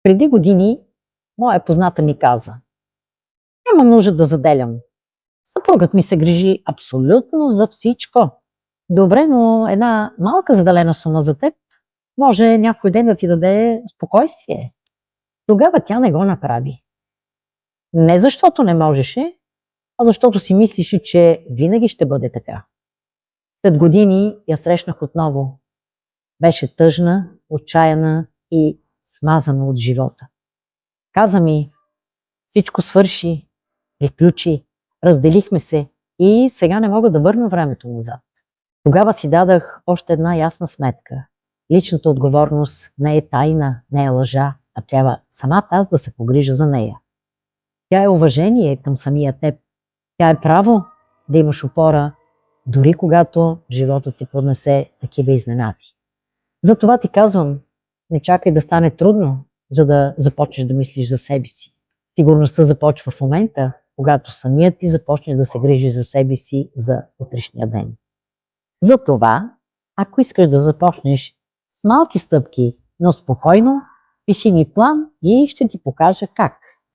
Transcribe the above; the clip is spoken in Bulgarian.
Преди години моя позната ми каза: нямам нужда да заделям. Съпругът ми се грижи абсолютно за всичко. Добре, но една малка заделена сума за теб може някой ден да ти даде спокойствие. Тогава тя не го направи. Не защото не можеше, а защото си мислеше, че винаги ще бъде така. След години я срещнах отново. Беше тъжна, отчаяна и смазана от живота. Каза ми: всичко свърши, приключи, разделихме се и сега не мога да върна времето назад. Тогава си дадах още една ясна сметка. Личната отговорност не е тайна, не е лъжа, а трябва самата аз да се погрижа за нея. Тя е уважение към самия теб. Тя е право да имаш опора, дори когато животът ти поднесе такива изненади. Затова ти казвам, не чакай да стане трудно, за да започнеш да мислиш за себе си. Сигурността започва в момента, когато самият ти започнеш да се грижи за себе си за утрешния ден. Затова, ако искаш да започнеш с малки стъпки, но спокойно, пиши ми план и ще ти покажа как.